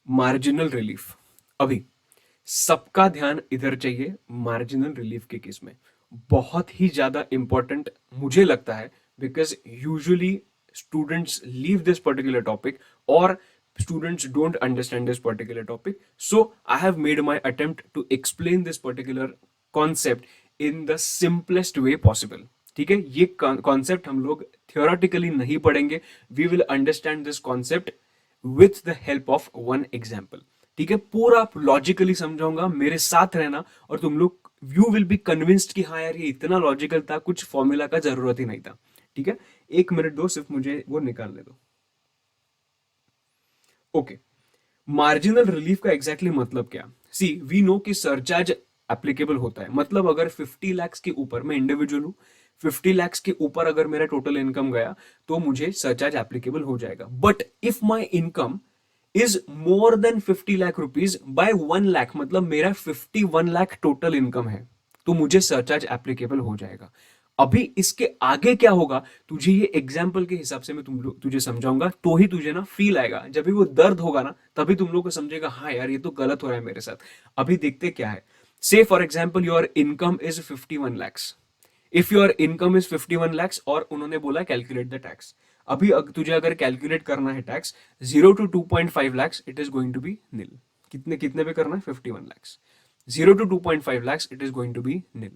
Marginal relief. अभी सबका ध्यान इधर चाहिए मार्जिनल रिलीफ के केस में। बहुत ही ज्यादा इंपॉर्टेंट मुझे लगता है, because usually students leave this particular topic और students don't understand this particular topic. So I have made my attempt to explain this particular concept in the simplest way possible. ठीक है, ये कॉन्सेप्ट हम लोग theoretically नहीं पढ़ेंगे, we will understand this concept with the help of one example. ठीक है, पूरा लॉजिकली समझाऊंगा, मेरे साथ रहना और तुम लोग यू विल बी कन्विंस्ड कि हाँ यार ये इतना लॉजिकल था, कुछ फॉर्मूला का जरूरत ही नहीं था। ठीक है, एक मिनट दो, सिर्फ मुझे वो निकालने दो। ओके, मार्जिनल रिलीफ का एग्जैक्टली मतलब क्या? सी वी नो कि सरचार्ज एप्लीकेबल होता है, मतलब अगर 50 लाख के ऊपर, मैं इंडिविजुअल हूं, 50 लाख के ऊपर अगर मेरा टोटल इनकम गया तो मुझे सरचार्ज एप्लीकेबल हो जाएगा। But if my income is more than 50 lakh rupees by 1 lakh, मतलब मेरा 51 लाख टोटल इनकम है, तो मुझे सरचार्ज एप्लीकेबल हो जाएगा। अभी इसके आगे क्या होगा तुझे ये एग्जाम्पल के हिसाब से मैं तुझे समझाऊंगा, तो ही तुझे ना फील आएगा, जब भी वो दर्द होगा ना तभी तुम लोग को समझेगा हाँ यार ये तो गलत हो रहा है मेरे साथ। अभी देखते क्या है। से for example your income is 51 lakhs, if your income is 51 lakhs और उन्होंने बोला कैलकुलेट द टैक्स। अभी तुझे अगर कैलकुलेट करना है tax 0 to 2.5 lakhs, it is going to be nil. कितने कितने पे करना है? 51 lakhs. 0 to 2.5 lakhs it is going to be nil.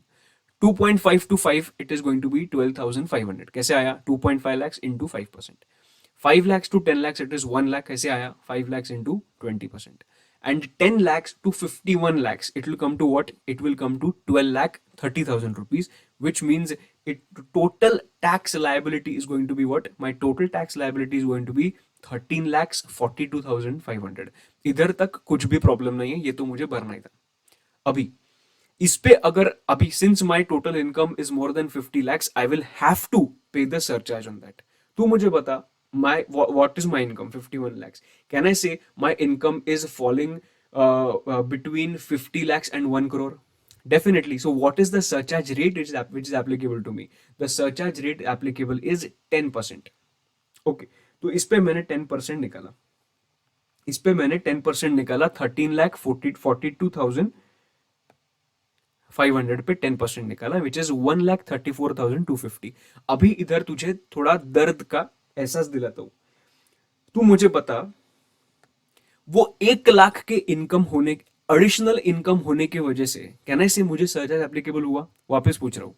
2.5 to 5 it is going to be 12,500। कैसे आया? 2.5 lakhs into 5%। 5 lakhs to 10 lakhs it is 1 lakh। कैसे आया? 5 lakhs into 20%। and 10 lakhs to 51 lakhs it will come to what? It will come to 12 lakh 30,000 rupees, which means it total tax liability is going to be what? My total tax liability is going to be 13 lakhs 42,500। इधर तक कुछ भी problem नहीं है, ये तो मुझे भरना ही था। अभी इस पे अगर अभी since my total income is more than 50 lakhs I will have to pay the surcharge on that. तू मुझे बता my what is my income 51 lakhs, can I say my income is falling between 50 lakhs and 1 crore? Definitely. So what is the surcharge rate which is applicable to me? The surcharge rate applicable is 10%. Okay, तो इस पे मैंने 10% निकाला, इस पे मैंने 10% निकाला, 13 लाख 42,500 पे 10% निकाला, विच इज 1,34,250। अभी इधर तुझे थोड़ा दर्द का एहसास दिलाता हूं। तू मुझे बता, वो 1 लाख के इनकम होने, एडिशनल इनकम होने की वजह से कहना से मुझे सरचार्ज एप्लीकेबल हुआ? वापस पूछ रहा हूं,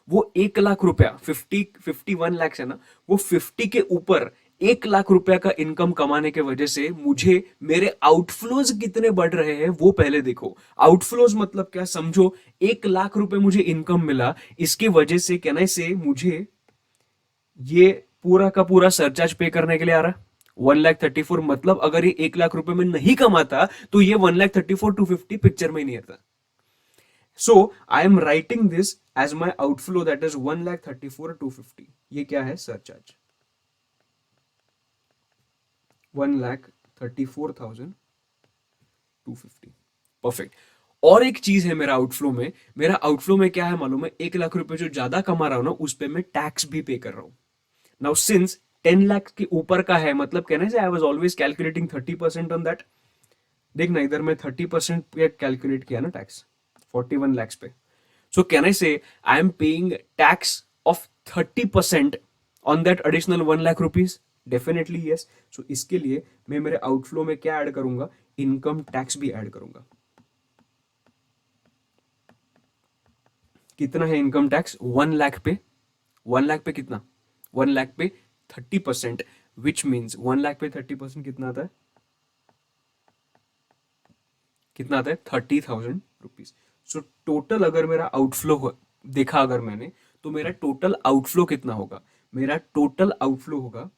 वो 1 लाख रुपया 51 लैक्स है ना, वो 50 के ऊपर 1 लाख रुपया का इनकम कमाने के वजह से मुझे मेरे आउटफ्लोज कितने बढ़ रहे हैं वो पहले देखो। आउटफ्लोज मतलब क्या समझो, 1 लाख रुपए मुझे इनकम मिला, इसकी वजह से कहना से मुझे ये पूरा का पूरा सरचार्ज पे करने के लिए आ रहा है 1,34,000। मतलब अगर ये 1 लाख रुपए में नहीं कमाता तो ये 1,34,250 पिक्चर में ही नहीं आता। So I am writing this as my outflow, that is 1,34,250। ये क्या है? सरचार्ज 1,34,250। परफेक्ट। और एक चीज है मेरा आउटफ्लो में, मेरा आउटफ्लो में क्या है मालूम है? 1 लाख रुपए जो ज्यादा कमा रहा हूं ना उस पर मैं टैक्स भी पे कर रहा हूं। नाउ सिंस 10 लाख के ऊपर का है, मतलब कहने से I was always calculating 30% on that. देखना इधर मैं 30% पे कैलकुलेट किया ना टैक्स 41 lakhs पे। So can I say I am paying tax of 30% on that additional 1 lakh rupees? Definitely yes. So इसके लिए मैं मेरे आउटफ्लो में क्या ऐड करूंगा? इनकम टैक्स भी ऐड करूंगा। कितना है इनकम टैक्स? 1 लाख पे, 1 लाख पे कितना? 1 लाख पे 30%, विच मीन्स 1 लाख पे 30% कितना आता है? कितना आता है? 30,000 रुपीज। सो टोटल अगर मेरा आउटफ्लो देखा अगर मैंने, तो मेरा टोटल आउटफ्लो कितना होगा? मेरा टोटल आउटफ्लो होगा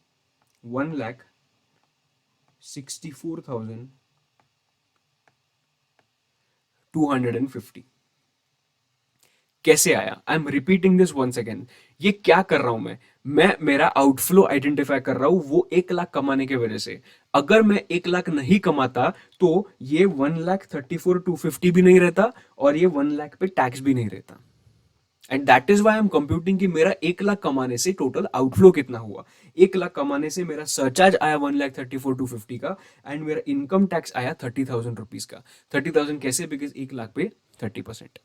1,64,250। कैसे आया? I am repeating this once again. ये क्या कर रहा हूं मैं मेरा आउटफ्लो आइडेंटिफाई कर रहा हूं, वो 1 लाख कमाने की वजह से। अगर मैं 1 लाख नहीं कमाता तो ये 1,34,250 भी नहीं रहता और ये 1 लाख पे टैक्स भी नहीं रहता। And that is why I am computing कि मेरा 1 लाख कमाने से टोटल आउटफ्लो कितना हुआ। 1 लाख कमाने से मेरा सरचार्ज आया 1,34,250 का, एंड मेरा इनकम टैक्स आया 30,000 रुपीज का। 30,000 कैसे? बिकॉज 1 लाख पे 30%।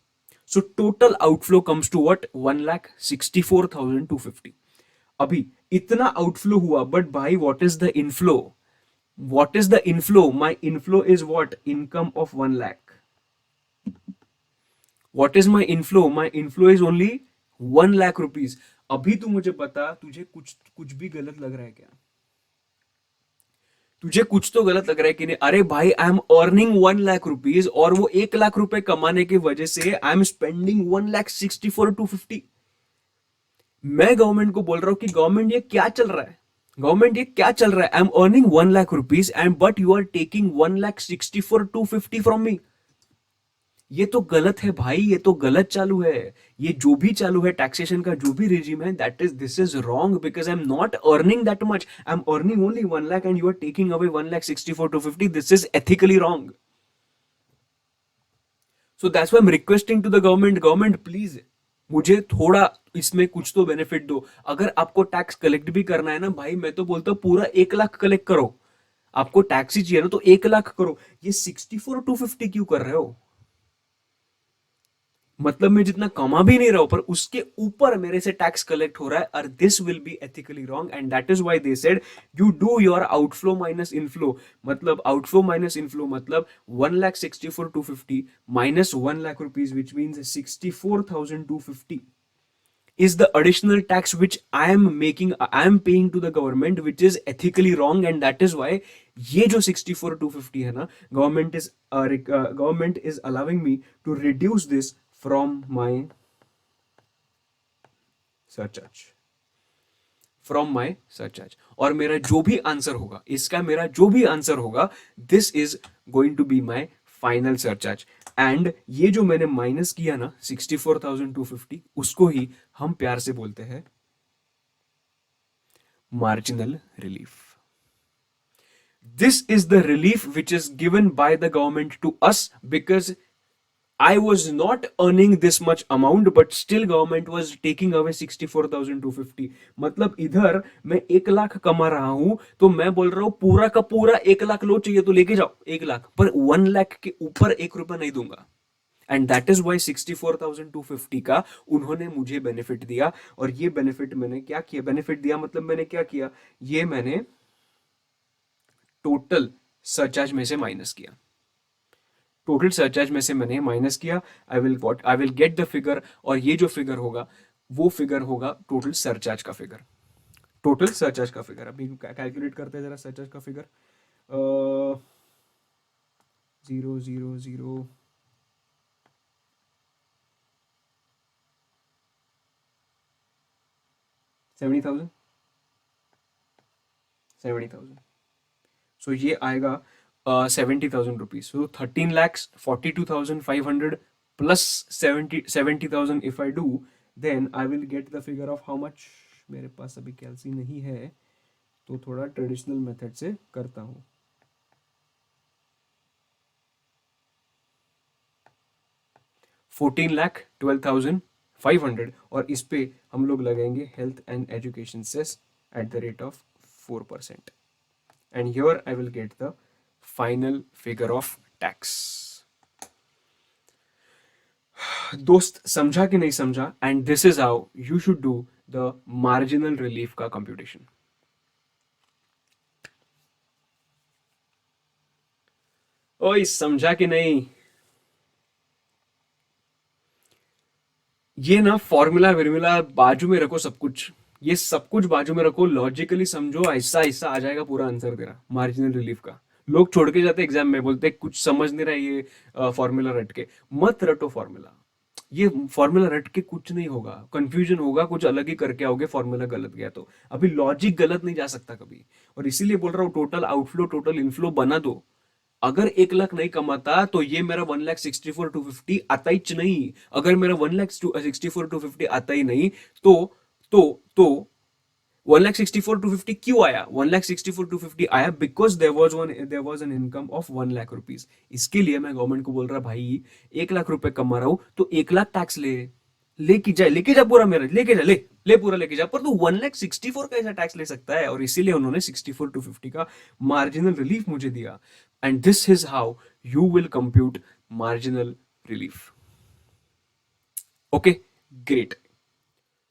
So total outflow comes to what? 1,64,250। अभी इतना आउटफ्लो हुआ, बट भाई what is the inflow? What is the inflow? My inflow is what? Income of 1 lakh. What is my inflow? My inflow is only 1 lakh rupees. अभी तू मुझे बता, तुझे कुछ कुछ भी गलत लग रहा है क्या? तुझे कुछ तो गलत लग रहा है कि नहीं? अरे भाई, आई एम अर्निंग 1 लाख रुपीज, और वो 1 लाख रुपए कमाने की वजह से आई एम स्पेंडिंग 1,64,250। मैं गवर्नमेंट को बोल रहा हूं कि गवर्नमेंट ये क्या चल रहा है? गवर्नमेंट ये क्या चल रहा है? I am earning 1 lakh rupees and but you are taking 1,64,250 from me. ये तो गलत है भाई, ये तो गलत चालू है। ये जो भी चालू है, टैक्सेशन का जो भी रिजीम है, that is this is wrong, because I am not earning that much. I am earning only 1 lakh and you are taking away 1,64,250। This is ethically wrong. So that's why I am requesting to the government, government please मुझे थोड़ा इसमें कुछ तो benefit दो। अगर आपको tax collect भी करना है ना भाई, मैं तो बोलता हूँ पूरा 1 लाख कलेक्ट करो। आपको टैक्स ही चाहिए ना, तो 1 लाख करो। ये 64,250 क्यों कर रहे हो? मतलब मैं जितना कमा भी नहीं रहा हूं, पर उसके ऊपर मेरे से टैक्स कलेक्ट हो रहा है, और this will be ethically wrong, and that is why they said you do your outflow minus inflow. मतलब आउटफ्लो माइनस इनफ्लो मतलब 1,64,250 minus 1 lakh rupees, which means 64,250 is the additional tax which I am paying to the government, which is ethically wrong, and that is why ये जो 64,250 है ना, government is allowing me to reduce this from my surcharge, और मेरा जो भी answer होगा, इसका मेरा जो भी आंसर होगा, this is going to be my final surcharge. And ये जो मैंने माइनस किया ना 64,250, उसको ही हम प्यार से बोलते हैं marginal relief. This is the relief which is given by the government to us, because I was not earning this much amount, but still government was taking away 64,250। मतलब इधर मैं 1 लाख कमा रहा हूं, तो मैं बोल रहा हूं पूरा का पूरा 1 लाख लो, चाहिए तो लेके जाओ 1 लाख, पर 1 लाख के ऊपर 1 रुपया नहीं दूंगा। एंड दैट इज वाई 64,250 का उन्होंने मुझे बेनिफिट दिया। और ये बेनिफिट मैंने क्या किया? बेनिफिट दिया मतलब मैंने क्या किया? ये मैंने टोटल सरचार्ज में से माइनस किया। टोटल सरचार्ज में से मैंने माइनस किया। आई विल गेट द फिगर, और ये जो फिगर होगा वो फिगर होगा टोटल सरचार्ज का फिगर। टोटल सरचार्ज का फिगर अभी कैलकुलेट करते हैं जरा। सरचार्ज का फिगर 0,0,0 70,000। सो ये आएगा 70,000 rupees. So 13,42,500 plus 70,000 if I do, then I will get the figure of how much. मेरे पास अभी कैलसी नहीं है, तो थोड़ा ट्रेडिशनल मेथड से करता हूं। 14,12,500, और इस पे हम लोग लगाएंगे health and education cess at the rate of 4%। and here I will get the final figure of tax। दोस्त समझा कि नहीं समझा? And this is how you should do the marginal relief का कंप्यूटेशन। ओए समझा कि नहीं? ये ना फॉर्मूला विर्मूला बाजू में रखो, सब कुछ ये सब कुछ बाजू में रखो, लॉजिकली समझो, ऐसा ऐसा आ जाएगा पूरा आंसर तेरा मार्जिनल रिलीफ का। लोग छोड़ के जाते एग्जाम में, बोलते कुछ समझ नहीं रहा ये फॉर्मूला रट के। मत रटो फॉर्मूला, ये फॉर्मूला रट के कुछ नहीं होगा, कंफ्यूजन होगा, कुछ अलग ही करके आओगे, फॉर्मूला गलत गया तो। अभी लॉजिक गलत नहीं जा सकता कभी, और इसीलिए बोल रहा हूँ टोटल आउटफ्लो टोटल इनफ्लो बना दो। अगर 1 लाख नहीं कमाता तो ये मेरा 1,64,250 आता ही नहीं। अगर मेरा 1,64,250 आता ही नहीं, तो तो तो 1,64,250 क्यों आया? 1,64,250 आया because there was an income of 1 lakh rupees. इसके लिए मैं गवर्नमेंट को बोल रहा भाई 1 लाख रुपए कमा रहा हूं, तो 1 लाख टैक्स ले। लेके जा पूरा मेरा, लेके जा, ले पूरा लेके जा, पर तू 1,64,000 का ऐसा टैक्स ले सकता है, और इसीलिए उन्होंने 64 to 50 का मार्जिनल रिलीफ मुझे दिया. And this is how you will compute marginal relief. Okay, great.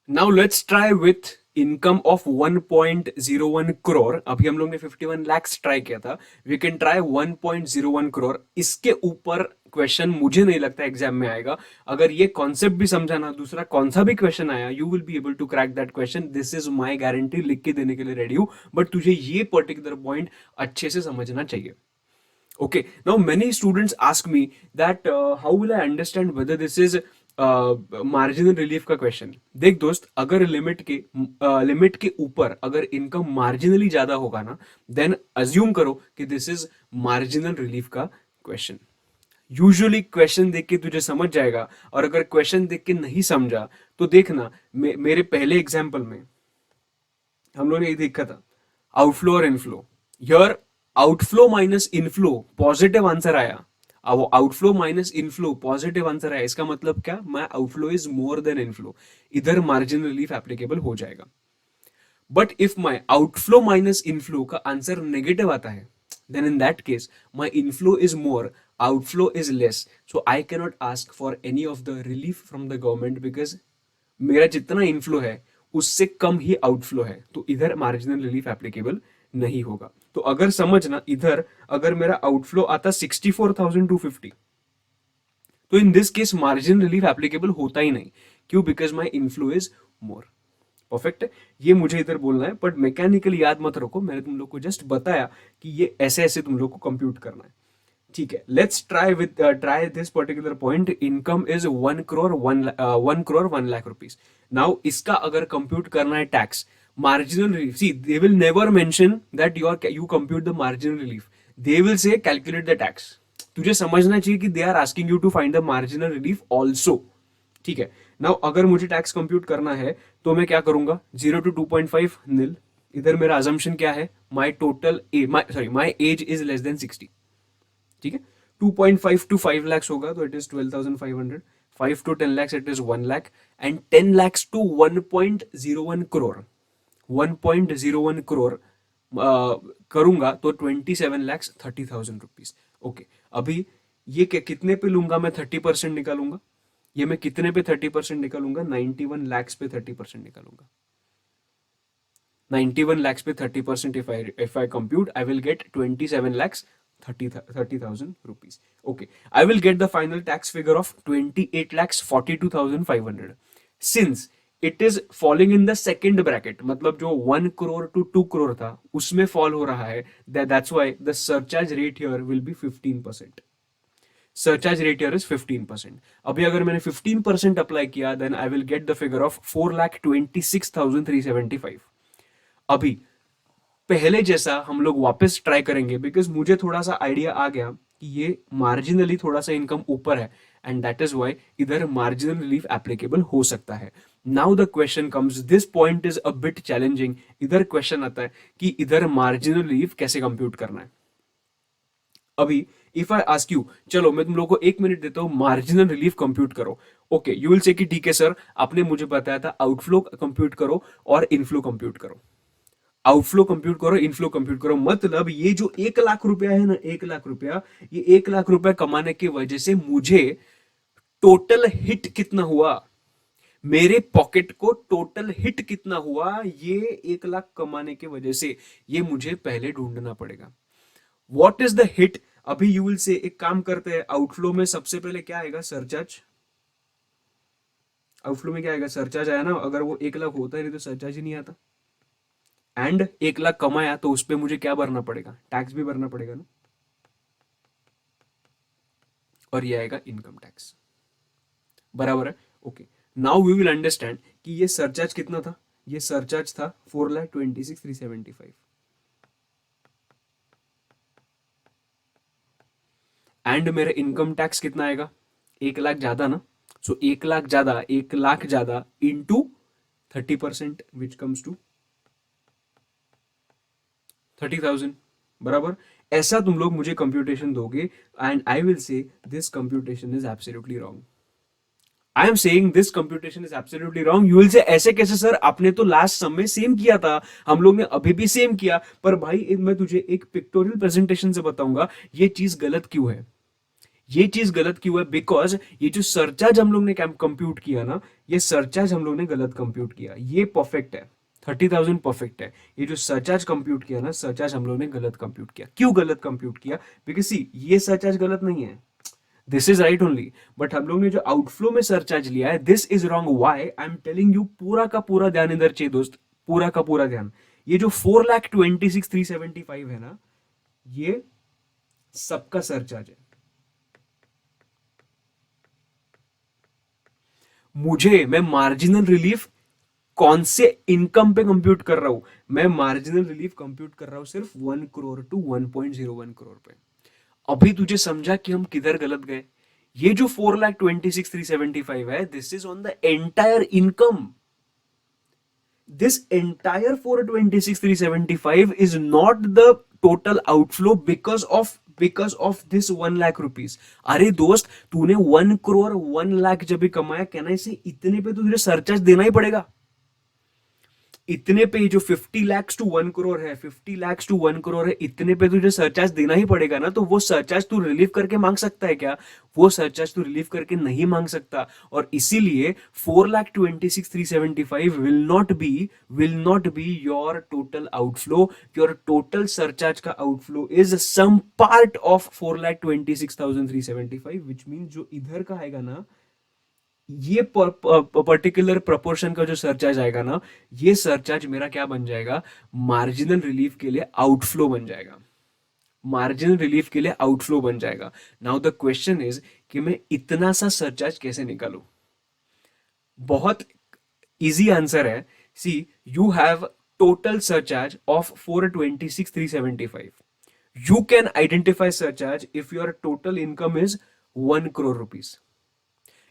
Now let's try with income of 1.01 crore. अभी हम लोग ने 51 lakhs ट्राई किया था. We can try 1.01 crore. इसके ऊपर क्वेश्चन मुझे नहीं लगता एग्जाम में आएगा. अगर ये कॉन्सेप्ट भी समझाना, दूसरा कौन सा भी क्वेश्चन आया, you will be able to crack that question. This is my guarantee, लिख के देने के लिए रेडी हूं, बट तुझे ये पर्टिकुलर पॉइंट अच्छे से समझना चाहिए. Okay, now many students ask me that how will I understand whether this is marginal relief का क्वेश्चन. देख दोस्त, अगर लिमिट के ऊपर अगर इनकम मार्जिनली ज्यादा होगा ना, देन अज्यूम करो कि दिस इज मार्जिनल रिलीफ का क्वेश्चन. यूजुअली क्वेश्चन देख के तुझे समझ जाएगा, और अगर क्वेश्चन देख के नहीं समझा तो देखना, मेरे पहले एग्जाम्पल में हम लोगों ने ये देखा था, आउटफ्लो और inflow. Here outflow minus inflow positive answer आया. अब outflow minus inflow positive answer आया, इसका मतलब क्या, my outflow is more then inflow. इधर मार्जिनल रिलीफ एप्लीकेबल हो जाएगा. But if my outflow minus inflow का आंसर नेगेटिव आता है, then in that case my inflow is more, outflow is less, so I cannot ask for any of the relief from the government because मेरा जितना inflow है उससे कम ही outflow है, तो इधर मार्जिनल रिलीफ एप्लीकेबल नहीं होगा. तो अगर समझना, इधर अगर मेरा आउटफ्लो आता 64,250, तो in this case marginal relief applicable होता ही नहीं. क्यों? Because my inflow is more. Perfect है, ये मुझे इधर बोलना है, बट मैकेनिकली याद मत रखो, मैंने तुम लोग को जस्ट बताया कि ये ऐसे ऐसे तुम लोग को कंप्यूट करना है. ठीक है, let's try this particular point. Income is 1 crore 1 lakh now इसका अगर कंप्यूट करना है tax, marginal relief, see they will never mention that you compute the marginal relief. They will say calculate the tax. तुझे समझना चाहिए कि they are asking you to find the marginal relief also. ठीक है, now अगर मुझे tax compute करना है तो मैं क्या करूंगा, 0 to 2.5 नील. इधर मेरा अजम्पशन क्या है, my age is less than 60. ठीक है, 2.5 to 5 lakhs होगा तो it is 12,500. 5 to 10 lakhs it is 1 lakh, and 10 lakhs to 1.01 crore 1.01 crore करूंगा तो 27,30,000 रुपीज. ओके, अभी ये कितने पे लूंगा मैं 30% निकालूंगा, ये मैं कितने पे 30% निकालूंगा, 91 lakhs पे 30% निकालूंगा. 91 lakhs पे 30%, if I compute, I will get 27 lakhs 30,000 rupees. Okay, I will get the final tax figure of 28 lakhs 42,500. Since it is falling in the second bracket, मतलब जो 1 crore to 2 crore था उसमें fall हो रहा है, that's why the surcharge rate here will be 15%. Surcharge rate here is 15%. अभी अगर मैंने 15% अप्लाई किया, then I will get the figure of 4,26,375. अभी पहले जैसा हम लोग वापस ट्राई करेंगे, बिकॉज मुझे थोड़ा सा आइडिया आ गया कि ये मार्जिनली थोड़ा सा इनकम ऊपर है, एंड दैट इज व्हाई इधर मार्जिनल रिलीफ एप्लीकेबल हो सकता है. Now the question comes, this point is a bit challenging. इधर क्वेश्चन आता है कि इधर मार्जिनल रिलीफ कैसे कंप्यूट करना है. अभी इफ आई आस्क यू, चलो मैं तुम लोग को 1 मिनट देता हूं, मार्जिनल रिलीफ कंप्यूट करो. ओके, यू विल से कि ठीक है सर, आपने मुझे बताया था आउटफ्लो कंप्यूट करो और इनफ्लो कंप्यूट करो. आउटफ्लो कंप्यूट करो, इनफ्लो कंप्यूट करो, मतलब ये जो 1 लाख रुपया है ना, 1 लाख रुपया, ये 1 लाख रुपया कमाने की वजह से मुझे टोटल हिट कितना हुआ, मेरे पॉकेट को टोटल हिट कितना हुआ, ये 1 लाख कमाने की वजह से, ये मुझे पहले ढूंढना पड़ेगा. What is the hit? अभी यू विल से एक काम करते हैं, आउटफ्लो में सबसे पहले क्या आएगा, सरचार्ज. आउटफ्लो में क्या आएगा, सरचार्ज आया ना. अगर वो 1 लाख होता है नहीं तो सरचार्ज ही नहीं आता. एंड 1 लाख कमाया तो उस पर मुझे क्या भरना पड़ेगा, टैक्स भी भरना पड़ेगा ना, और ये आएगा इनकम टैक्स. बराबर है. Okay, now we will understand कि ये सरचार्ज कितना था. ये सरचार्ज था 4,26,375. एंड मेरा इनकम टैक्स कितना आएगा, 1 लाख ज्यादा ना. सो 1 लाख ज्यादा, 1 लाख ज्यादा इंटू 30%, विच कम्स टू 30,000. बराबर. ऐसा तुम लोग मुझे कंप्यूटेशन दोगे, and I will say this computation is absolutely wrong. I am saying this computation is absolutely wrong. You will say ऐसे कैसे सर, आपने तो लास्ट सम में सेम किया था, हम लोग ने अभी भी सेम किया. पर भाई मैं तुझे एक पिक्टोरियल प्रेजेंटेशन से बताऊंगा ये चीज गलत क्यों है. ये चीज गलत क्यों है, बिकॉज ये जो सरचार्ज हम लोग ने कंप्यूट किया ना, ये सरचार्ज हम लोग ने गलत कंप्यूट किया. ये परफेक्ट है, 30,000 परफेक्ट है. ये जो सरचार्ज कंप्यूट किया ना, सरचार्ज हम लोग ने गलत कंप्यूट किया. क्यों गलत कंप्यूट किया? बिकॉज सी, ये सरचार्ज गलत नहीं है, this is right only. But हम लोग ने जो आउटफ्लो में सरचार्ज लिया है, this is wrong. Why? I am telling you, पूरा का पूरा ध्यान इधर चाहिए दोस्त, पूरा का पूरा ध्यान. ये जो 4,26,375 है ना, ये सबका सरचार्ज है. मैं मार्जिनल रिलीफ कौन से इनकम पे कंप्यूट कर रहा हूं? मैं मार्जिनल रिलीफ कंप्यूट कर रहा हूं सिर्फ 1 करोड़ टू 1.01 करोड़ पे. अभी तुझे समझा कि हम किधर गलत गए? ये जो 4,26,375 है, this is on the entire income. This entire 426,375 is not the total outflow because of this 1 lakh rupees. अरे दोस्त, तूने 1 करोड़ 1 लाख जब भी कमाया, कहना इसे इतने पे तो तुझे सरचार्ज देना ही पड़ेगा. इतने पे जो 50 lakhs टू 1 करोड़ है, 50 lakhs टू 1 करोड़ है, इतने पे तुझे सरचार्ज देना ही पड़ेगा ना. तो वो सरचार्ज तू रिलीव करके मांग सकता है क्या? वो सरचार्ज तू रिलीव करके नहीं मांग सकता. और इसीलिए 4,26,375 will not be your total outflow. Your total surcharge का outflow is some part of 4,26,375, which mean जो इधर का आएगा ना, ये पर्टिकुलर प्रपोर्शन का जो सरचार्ज आएगा ना, ये सरचार्ज मेरा क्या बन जाएगा? मार्जिनल रिलीफ के लिए आउटफ्लो बन जाएगा. मार्जिनल रिलीफ के लिए आउटफ्लो बन जाएगा. नाउ द क्वेश्चन इज कि मैं इतना सा सरचार्ज कैसे निकालूं? बहुत इजी आंसर है. See, you have total surcharge of 426,375. You can identify surcharge if your total income is 1 crore rupees.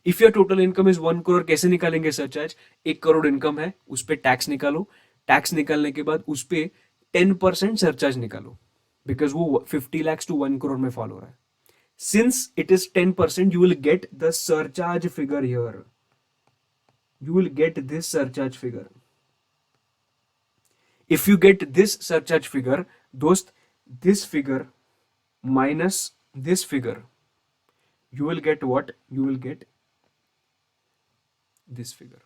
If your total income is 1 crore, कैसे निकालेंगे सरचार्ज? 1 करोड़ इनकम है, उस पर टैक्स निकालो. टैक्स निकालने के बाद उस पर 10% सरचार्ज निकालो, बिकॉज वो 50 lakhs टू 1 करोड़ में फॉलो हो रहा है. Since it is 10%, you will get the surcharge figure here. You will get this surcharge figure. If you get this surcharge figure, दोस्त, this figure minus this figure, you will get what? You will get this figure.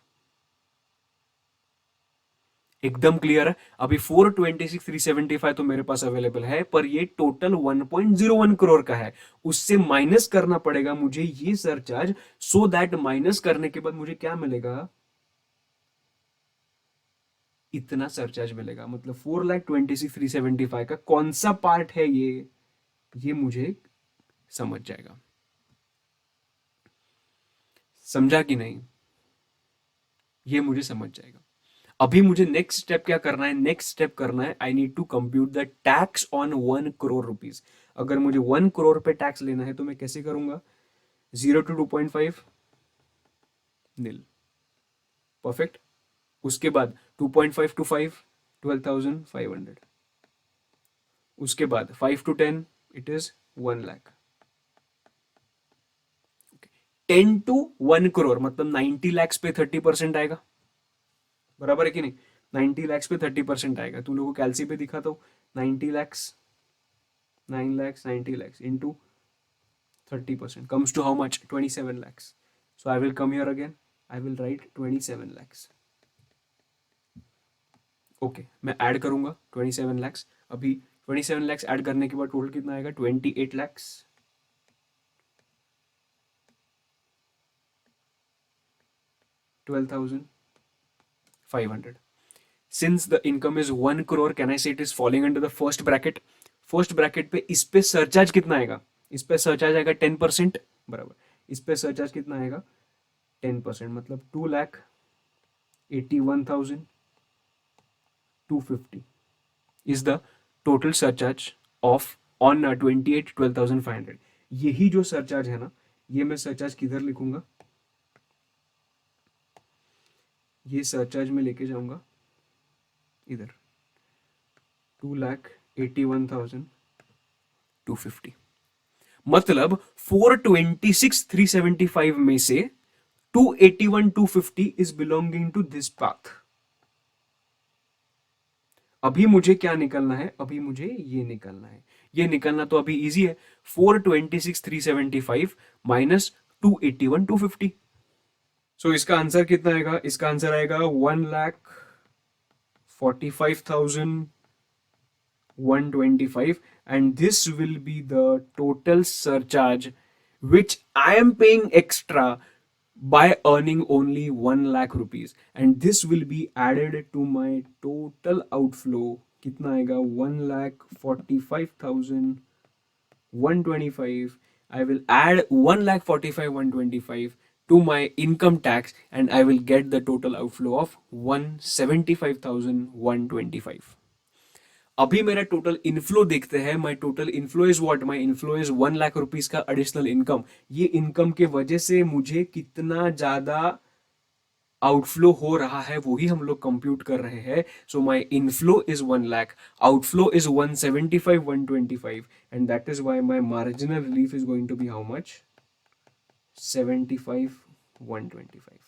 एकदम clear है. अभी 426,375 तो मेरे पास available है, पर ये total 1.01 crore का है. उससे माइनस करना पड़ेगा मुझे ये सरचार्ज, सो दैट माइनस करने के बाद मुझे क्या मिलेगा? इतना सरचार्ज मिलेगा. मतलब 4,26,375 का कौन सा पार्ट है ये मुझे समझ जाएगा. समझा कि नहीं? ये मुझे समझ जाएगा. अभी मुझे नेक्स्ट स्टेप क्या करना है? नेक्स्ट स्टेप करना है, I need to compute the tax on 1 crore rupees. अगर मुझे 1 करोड़ पे टैक्स लेना है तो मैं कैसे करूंगा? 0 to 2.5 नील. परफेक्ट. उसके बाद 2.5 to 5 12,500. उसके बाद 5 to 10 it is 1 lakh. 10 to 1 crore मतलब 90 lakhs पे 30% आएगा. बराबर है कि नहीं? 90 lakhs पे 30% आएगा. तुम लोगों को कैलसी पे दिखा तो 90 lakhs 9 lakhs 90 lakhs into 30% comes to how much? 27 lakhs. So I will come here again, I will write 27 lakhs. Okay, मैं ऐड करूंगा 27 lakhs. अभी 27 lakhs ऐड करने के बाद टोटल कितना आएगा? 28 lakhs. 12,500. Since the income is 1 crore, can I say it is falling under the first bracket? First bracket पे इस पे सरचार्ज कितना आएगा? इस पे सरचार्ज आएगा 10%. बराबर. इस पे सरचार्ज कितना आएगा? 10%. मतलब 2,81,250 is the total surcharge of on 28 12,500. यही जो सरचार्ज है ना, ये मैं सरचार्ज किधर लिखूंगा? ये सरचार्ज में लेके जाऊंगा इधर, 2,81,250. मतलब 426,375 में से 281 250 is belonging to this path. अभी मुझे क्या निकलना है, अभी मुझे ये निकलना है, ये निकलना तो अभी इजी है, 426 375 माइनस 281 250. सो इसका आंसर कितना आएगा, इसका आंसर आएगा 1,45,125 and this will be the total surcharge which I am paying extra by earning only 1 lakh rupees and this will be added to my total outflow. कितना आएगा, 1,45,125. I will add 1,45,125 to my income tax and I will get the total outflow of 175,125. अभी मेरा total inflow देखते हैं. माई total inflow is what, my inflow is 1 lakh rupees का additional income. ये income के वजह से मुझे कितना ज्यादा आउटफ्लो हो रहा है वो ही हम लोग कंप्यूट कर रहे हैं. So my inflow is 1 lakh, outflow is 175 125 and that is why my marginal relief is going to be how much, 75 125.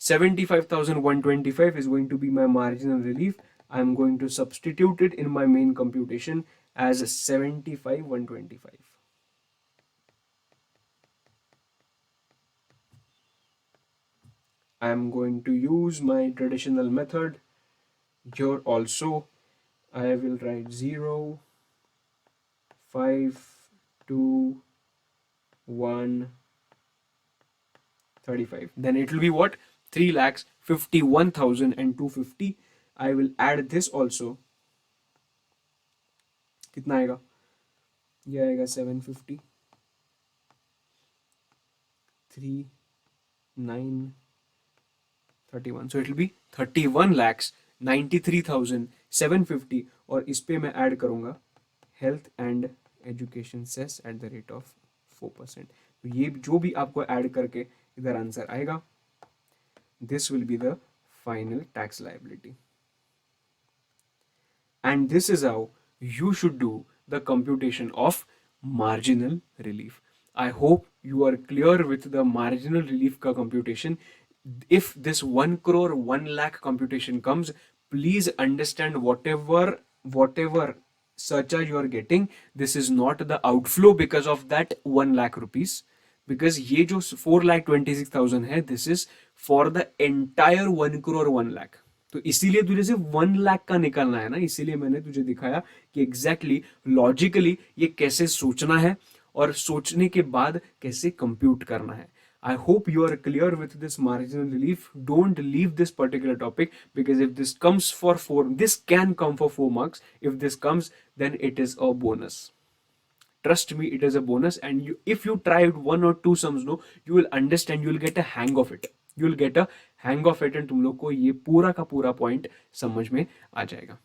75,125 is going to be my marginal relief. I'm going to substitute it in my main computation as 75 125. I'm going to use my traditional method. Here also I will write 0 5 2 1 35. Then it will be what, 3,51,250. I will add this also. कितना आएगा, ये आएगा 750, 3 9 31. So it will be 31,93,750 और इस पे मैं add करूंगा health and education cess at the rate of 4%. तो ये जो भी आपको ऐड करके इधर आंसर आएगा, this will be the final tax liability. And this is how you should do the computation of marginal relief. I hope you are clear with the marginal relief ka computation. If this 1 crore 1 lakh computation comes, please understand whatever surcharge you are getting, this is not the outflow because of that 1 lakh rupees. Because ये जो 4,26,000 है, this is for the entire 1 crore 1 lakh. तो इसीलिए तुझे सिर्फ 1 lakh का निकालना है ना, इसीलिए मैंने तुझे दिखाया कि एग्जैक्टली लॉजिकली ये कैसे सोचना है और सोचने के बाद कैसे कंप्यूट करना है. I hope you are clear with this marginal relief. Don't leave this particular topic because if this comes for 4, this can come for 4 marks. If this comes, then it is a bonus. Trust me, it is a bonus, and if you tried 1 or 2 sums, no, you will understand, you will get a hang of it. You will get a hang of it, and तुम लोग को ये पूरा का पूरा point समझ में आ जाएगा.